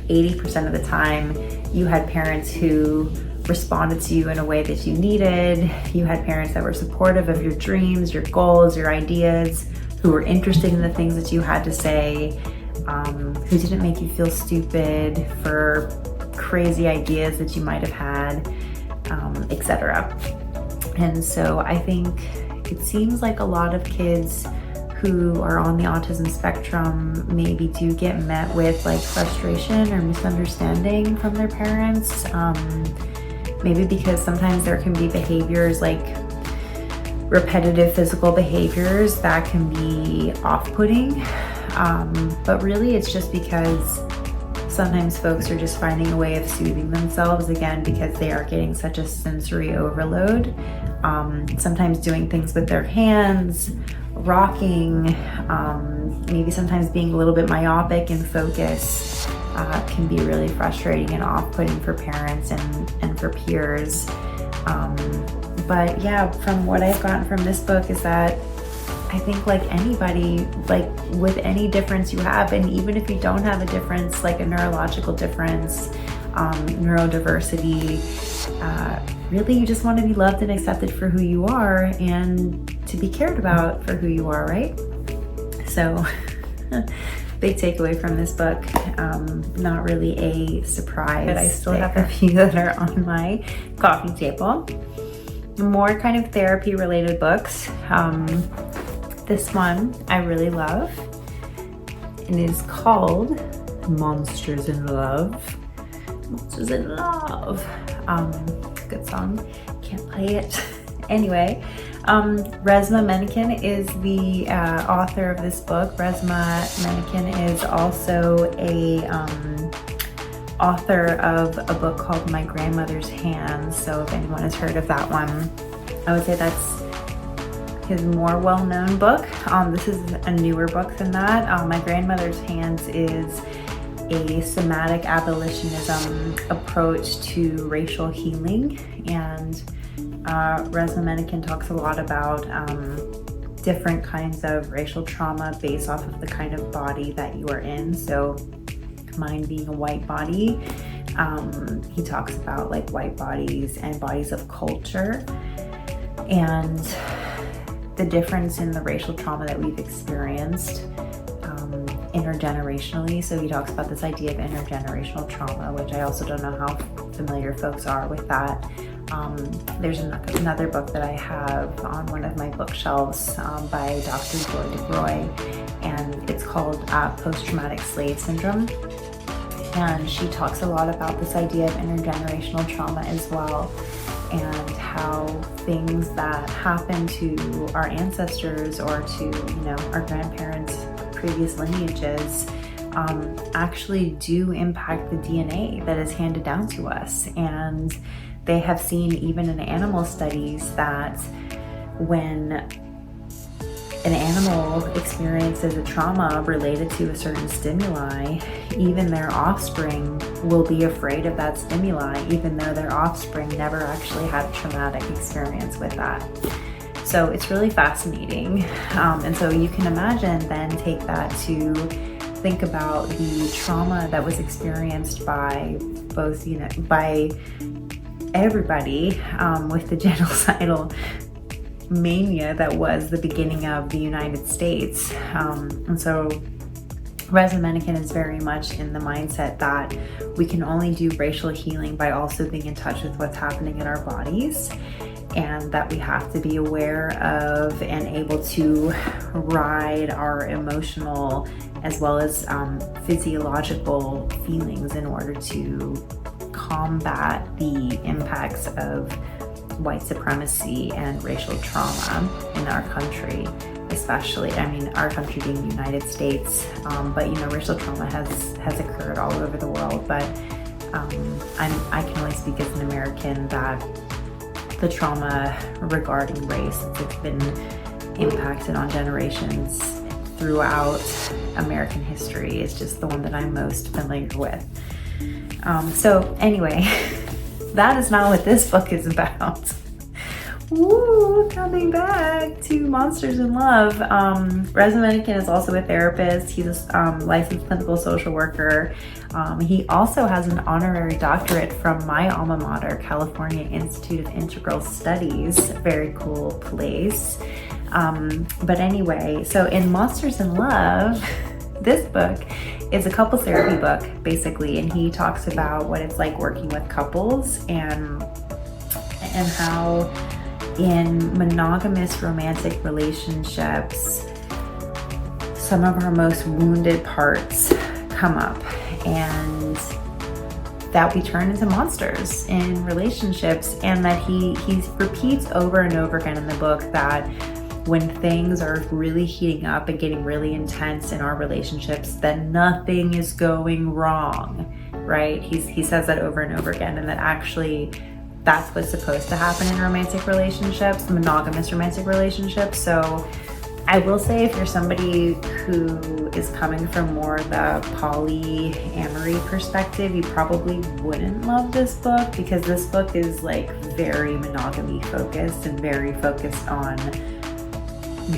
80% of the time you had parents who responded to you in a way that you needed. You had parents that were supportive of your dreams, your goals, your ideas, who were interested in the things that you had to say, who didn't make you feel stupid for crazy ideas that you might have had, etc. And so I think it seems like a lot of kids who are on the autism spectrum maybe do get met with like frustration or misunderstanding from their parents. Maybe because sometimes there can be behaviors like repetitive physical behaviors that can be off-putting. But really it's just because sometimes folks are just finding a way of soothing themselves, again, because they are getting such a sensory overload. Sometimes doing things with their hands, rocking, maybe sometimes being a little bit myopic in focus, can be really frustrating and off-putting for parents and for peers. But yeah, from what I've gotten from this book is that I think like anybody, like with any difference you have, and even if you don't have a difference, like a neurological difference, neurodiversity, really you just want to be loved and accepted for who you are and to be cared about for who you are, right? So big takeaway from this book, not really a surprise, but I still have a few that are on my coffee table. More kind of therapy related books. This one I really love. It is called Monsters in Love. Monsters in Love. Good song. Can't play it. Anyway, Resmaa Menakem is the author of this book. Resmaa Menakem is also a author of a book called My Grandmother's Hands. So if anyone has heard of that one, I would say that's his more well-known book. This is a newer book than that. My Grandmother's Hands is a somatic abolitionism approach to racial healing, and Resmaa Menakem talks a lot about different kinds of racial trauma based off of the kind of body that you are in. So mine being a white body, he talks about like white bodies and bodies of culture and the difference in the racial trauma that we've experienced intergenerationally. So he talks about this idea of intergenerational trauma, which I also don't know how familiar folks are with that. There's another book that I have on one of my bookshelves by Dr. Joy DeGroy, and it's called Post-Traumatic Slave Syndrome. And she talks a lot about this idea of intergenerational trauma as well, and how things that happen to our ancestors or to, our grandparents' previous lineages actually do impact the DNA that is handed down to us. And they have seen, even in animal studies, that when an animal experiences a trauma related to a certain stimuli, even their offspring will be afraid of that stimuli, even though their offspring never actually had a traumatic experience with that. So it's really fascinating. And so you can imagine then take that to think about the trauma that was experienced by both, by everybody with the genocidal mania that was the beginning of the United States. And so Resmaa Menakem is very much in the mindset that we can only do racial healing by also being in touch with what's happening in our bodies. and that we have to be aware of and able to ride our emotional as well as physiological feelings in order to combat the impacts of white supremacy and racial trauma in our country, especially, I mean, our country being the United States, but you know, racial trauma has occurred all over the world, but I can only speak as an American that the trauma regarding race, it's been impacted on generations throughout American history, is just the one that I'm most familiar with. So anyway, that is not what this book is about. Woo, coming back to Monsters in Love. Reza Menken is also a therapist. He's a licensed clinical social worker. He also has an honorary doctorate from my alma mater, California Institute of Integral Studies. Very cool place. But anyway, so in Monsters in Love, this book is a couples therapy book, basically, and he talks about what it's like working with couples and how in monogamous romantic relationships, some of our most wounded parts come up, and that we turn into monsters in relationships, and that he repeats over and over again in the book that when things are really heating up and getting really intense in our relationships, then nothing is going wrong, right? He says that over and over again, and that actually that's what's supposed to happen in romantic relationships, monogamous romantic relationships. So I will say, if you're somebody who is coming from more the polyamory perspective, you probably wouldn't love this book, because this book is like very monogamy focused and very focused on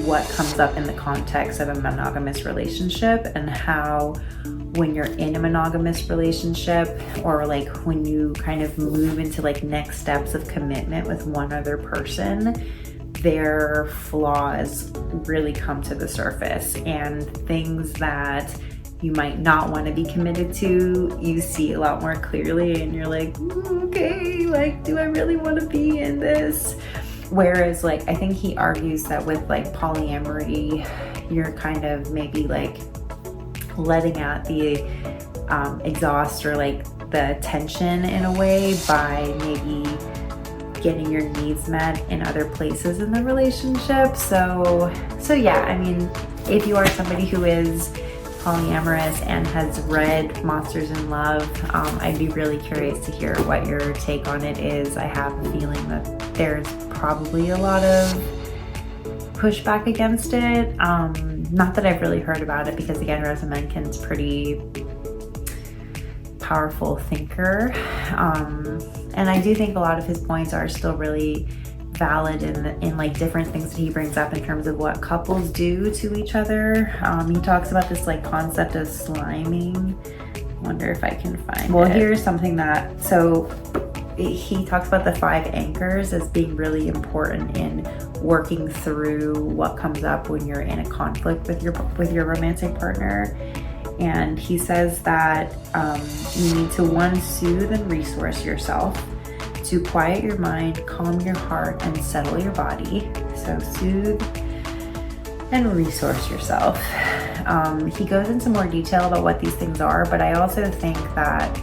what comes up in the context of a monogamous relationship, and how when you're in a monogamous relationship, or like when you kind of move into like next steps of commitment with one other person, their flaws really come to the surface, and things that you might not want to be committed to, you see a lot more clearly, and you're like, okay, like, do I really want to be in this? Whereas, like, I think he argues that with like polyamory, you're kind of maybe like letting out the exhaust or like the tension in a way by maybe getting your needs met in other places in the relationship. So yeah, I mean, if you are somebody who is polyamorous and has read Monsters in Love, I'd be really curious to hear what your take on it is. I have a feeling that there's probably a lot of pushback against it. Not that I've really heard about it, because again, Reza Menken's pretty powerful thinker. And I do think a lot of his points are still really valid in like different things that he brings up in terms of what couples do to each other. He talks about this like concept of sliming. I wonder if I can find it. Well, here's something that, so he talks about the 5 anchors as being really important in working through what comes up when you're in a conflict with your romantic partner. And he says that you need to, 1, soothe and resource yourself, 2, quiet your mind, calm your heart, and settle your body. So soothe and resource yourself. He goes into more detail about what these things are, but I also think that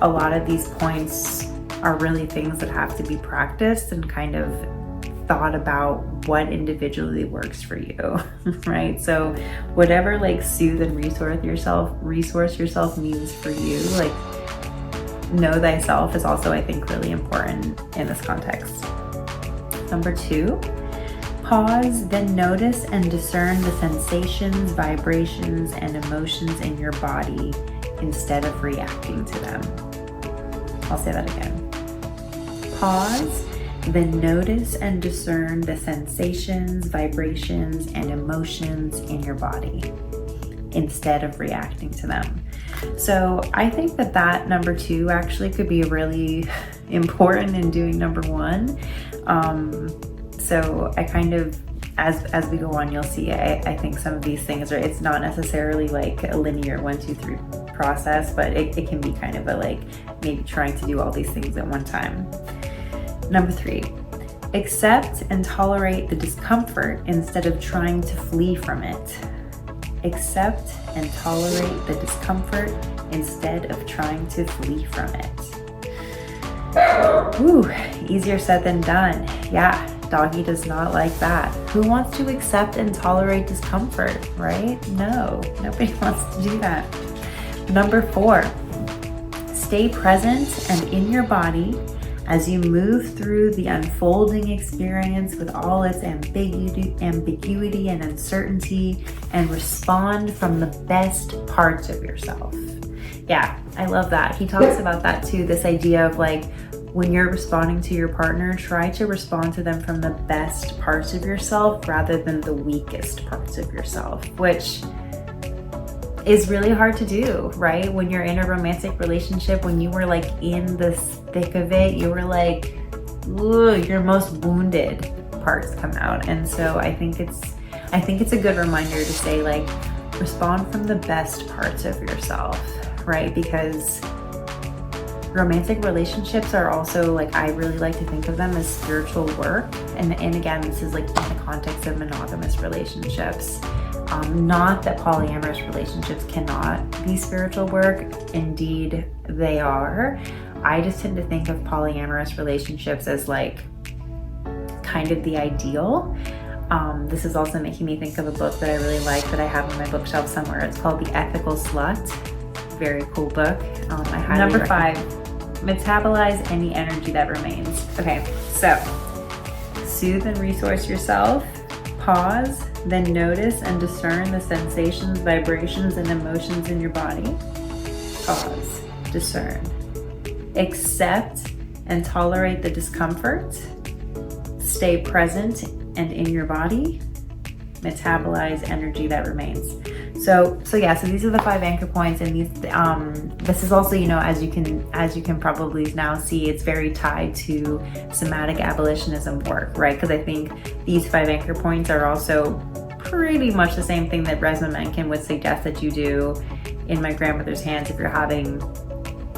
a lot of these points are really things that have to be practiced and kind of thought about what individually works for you, right? So whatever like soothe and resource yourself means for you, like know thyself is also, I think, really important in this context. Number 2, pause, then notice and discern the sensations, vibrations, and emotions in your body instead of reacting to them. I'll say that again. Pause, then notice and discern the sensations, vibrations, and emotions in your body instead of reacting to them. So I think that number 2 actually could be really important in doing number 1. So I kind of, as we go on, you'll see, I think some of these things are, it's not necessarily like a linear 1, 2, 3 process, but it can be kind of a like maybe trying to do all these things at one time. Number 3, Accept and tolerate the discomfort instead of trying to flee from it. Accept and tolerate the discomfort instead of trying to flee from it. Whew, easier said than done. Yeah, doggy does not like that. Who wants to accept and tolerate discomfort, right? No, nobody wants to do that. Number 4, stay present and in your body as you move through the unfolding experience with all its ambiguity and uncertainty, and respond from the best parts of yourself. Yeah, I love that. He talks about that too, this idea of like, when you're responding to your partner, try to respond to them from the best parts of yourself rather than the weakest parts of yourself, which is really hard to do, right? When you're in a romantic relationship, when you were like in the thick of it, you were like, ooh, your most wounded parts come out. And so I think it's a good reminder to say like, respond from the best parts of yourself, right? Because romantic relationships are also like, I really like to think of them as spiritual work. And again, this is like in the context of monogamous relationships. Not that polyamorous relationships cannot be spiritual work. Indeed, they are. I just tend to think of polyamorous relationships as like kind of the ideal. This is also making me think of a book that I really like that I have on my bookshelf somewhere. It's called The Ethical Slut. Very cool book. I highly Number 5, metabolize any energy that remains. Okay, so soothe and resource yourself. Pause, then notice and discern the sensations, vibrations, and emotions in your body. Pause, discern. Accept and tolerate the discomfort. Stay present and in your body. Metabolize energy that remains. So these are the 5 anchor points, and these this is also, you know, as you can probably now see, it's very tied to somatic abolitionism work, right? Because I think these 5 anchor points are also pretty much the same thing that Resmaa Menken would suggest that you do in My Grandmother's Hands if you're having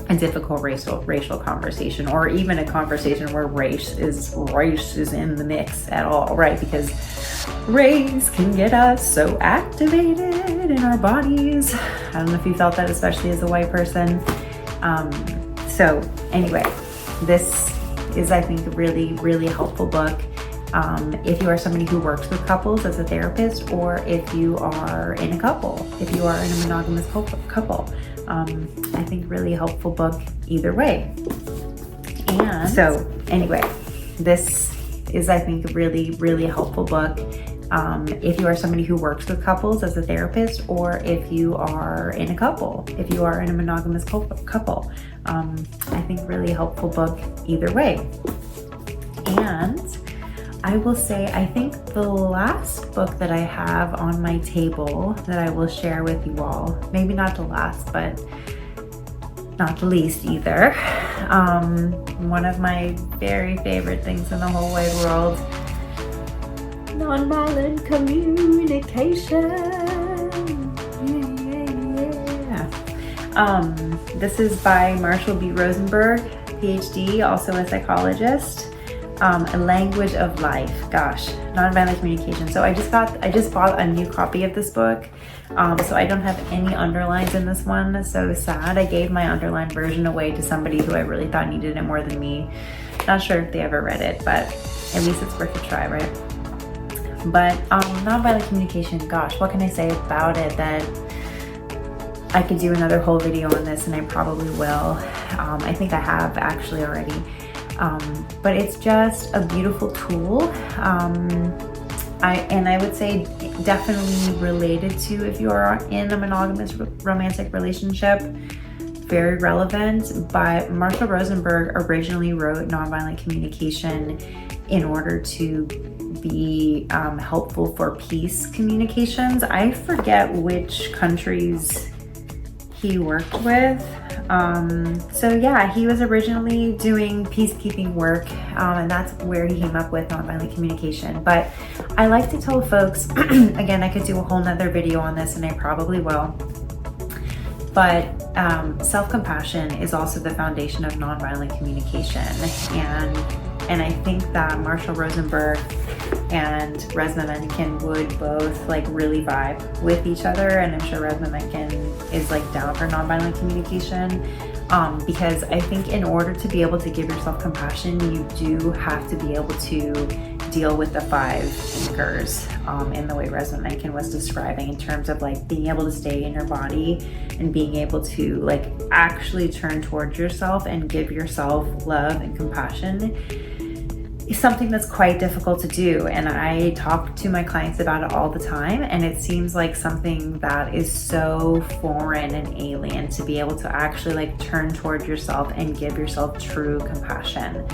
a difficult racial conversation, or even a conversation where race is in the mix at all, right? Because race can get us so activated in our bodies. I don't know if you felt that, especially as a white person. So anyway, this is, I think, a really, really helpful book. If you are somebody who works with couples as a therapist, or if you are in a couple, if you are in a monogamous couple, I think really helpful book either way. And so anyway, this is, I think, a really, really helpful book. If you are somebody who works with couples as a therapist, or if you are in a couple, if you are in a monogamous couple, I think really helpful book either way. And I will say, I think the last book that I have on my table that I will share with you all, maybe not the last, but not the least either. One of my very favorite things in the whole wide world, nonviolent communication. Yeah. This is by Marshall B. Rosenberg, PhD, also a psychologist. A Language of Life. Gosh, nonviolent communication. So I just bought a new copy of this book. So I don't have any underlines in this one. So sad. I gave my underlined version away to somebody who I really thought needed it more than me. Not sure if they ever read it, but at least it's worth a try, right? But nonviolent communication, gosh, what can I say about it that I could do another whole video on this, and I probably will. I think I have actually already. But it's just a beautiful tool. I would say definitely related to if you are in a monogamous romantic relationship, very relevant. But Marshall Rosenberg originally wrote nonviolent communication in order to be helpful for peace communications. I forget which countries he worked with. So yeah, he was originally doing peacekeeping work, and that's where he came up with nonviolent communication. But I like to tell folks, again, I could do a whole nother video on this, and I probably will, but self-compassion is also the foundation of nonviolent communication. And And I think that Marshall Rosenberg and Resmaa Menken would both like really vibe with each other. And I'm sure Resmaa Menken is like down for nonviolent communication. Because I think in order to be able to give yourself compassion, you do have to be able to deal with the 5 anchors in the way Resmaa Menken was describing, in terms of like being able to stay in your body and being able to like actually turn towards yourself and give yourself love and compassion is something that's quite difficult to do. And I talk to my clients about it all the time, and it seems like something that is so foreign and alien to be able to actually like turn towards yourself and give yourself true compassion.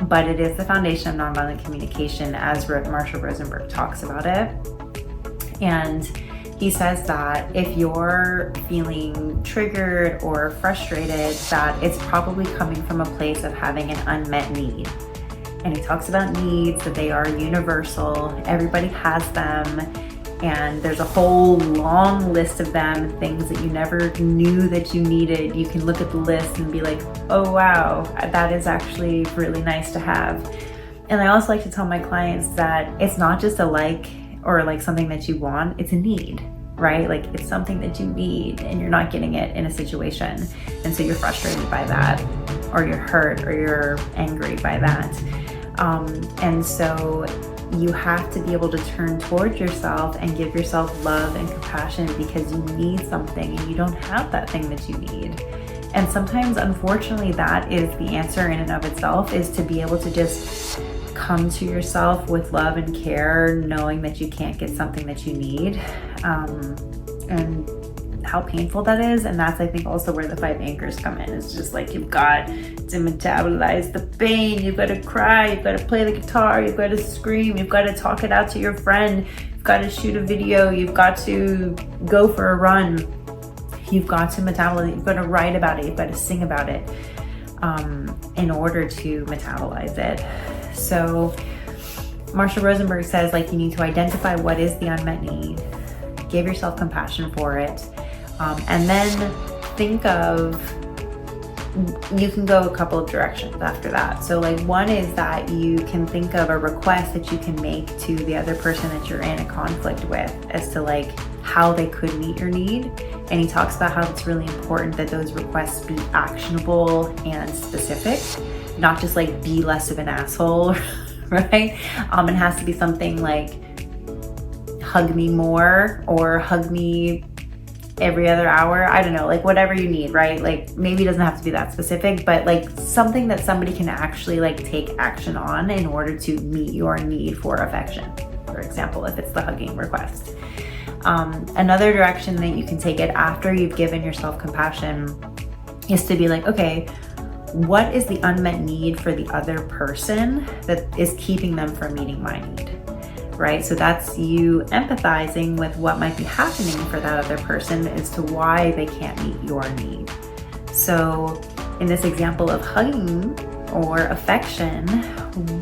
But it is the foundation of nonviolent communication, as Marshall Rosenberg talks about it. And he says that if you're feeling triggered or frustrated, that it's probably coming from a place of having an unmet need. And he talks about needs, that they are universal, everybody has them, and there's a whole long list of them, things that you never knew that you needed. You can look at the list and be like, oh wow, that is actually really nice to have. And I also like to tell my clients that it's not just a like or like something that you want, it's a need, right? Like it's something that you need and you're not getting it in a situation. And so you're frustrated by that, or you're hurt, or you're angry by that. And so you have to be able to turn towards yourself and give yourself love and compassion, because you need something and you don't have that thing that you need. And sometimes, unfortunately, that is the answer in and of itself, is to be able to just come to yourself with love and care, knowing that you can't get something that you need, and how painful that is. And that's, I think, also where the 5 anchors come in. It's just like, you've got to metabolize the pain, you've got to cry, you've got to play the guitar, you've got to scream, you've got to talk it out to your friend, you've got to shoot a video, you've got to go for a run, you've got to metabolize, you've got to write about it, you've got to sing about it, in order to metabolize it. So Marshall Rosenberg says, like, you need to identify what is the unmet need, give yourself compassion for it, and then think of, you can go a couple of directions after that. So like, one is that you can think of a request that you can make to the other person that you're in a conflict with, as to like how they could meet your need. And he talks about how it's really important that those requests be actionable and specific, not just like be less of an asshole, right? It has to be something like hug me more, or hug me every other hour. I don't know, like whatever you need, right? Like maybe it doesn't have to be that specific, but like something that somebody can actually like take action on in order to meet your need for affection, for example, if it's the hugging request. Another direction that you can take it after you've given yourself compassion is to be like, okay, what is the unmet need for the other person that is keeping them from meeting my need? Right? So that's you empathizing with what might be happening for that other person as to why they can't meet your need. So in this example of hugging or affection,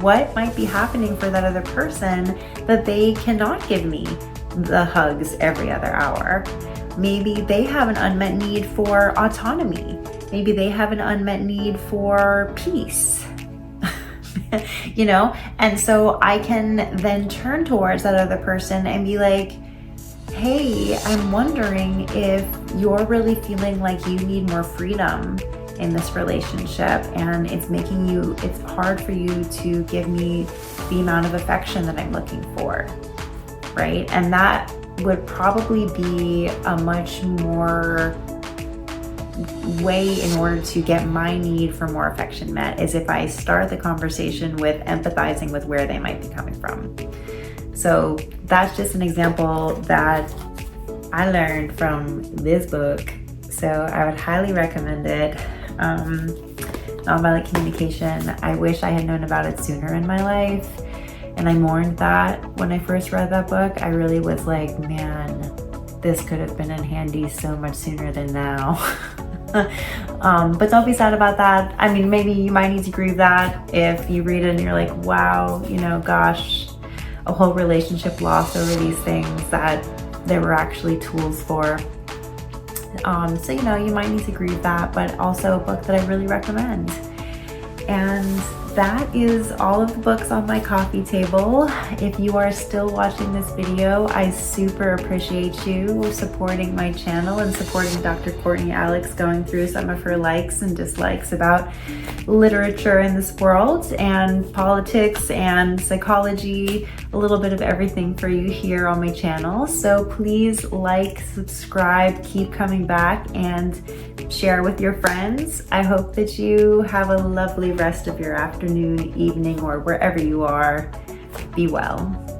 what might be happening for that other person that they cannot give me the hugs every other hour? Maybe they have an unmet need for autonomy. Maybe they have an unmet need for peace. You know, and so I can then turn towards that other person and be like, hey, I'm wondering if you're really feeling like you need more freedom in this relationship, and it's hard for you to give me the amount of affection that I'm looking for, right? And that would probably be a much more way in order to get my need for more affection met, is if I start the conversation with empathizing with where they might be coming from. So that's just an example that I learned from this book. So I would highly recommend it. Nonviolent communication. I wish I had known about it sooner in my life. And I mourned that when I first read that book. I really was like, man, this could have been in handy so much sooner than now. But don't be sad about that. I mean, maybe you might need to grieve that if you read it and you're like, wow, you know, gosh, a whole relationship lost over these things that there were actually tools for. So, you know, you might need to grieve that, but also a book that I really recommend. And that is all of the books on my coffee table. If you are still watching this video, I super appreciate you supporting my channel and supporting Dr. Courtney Alex, going through some of her likes and dislikes about literature in this world and politics and psychology, a little bit of everything for you here on my channel. So please like, subscribe, keep coming back, and share with your friends. I hope that you have a lovely rest of your afternoon, evening, or wherever you are. Be well.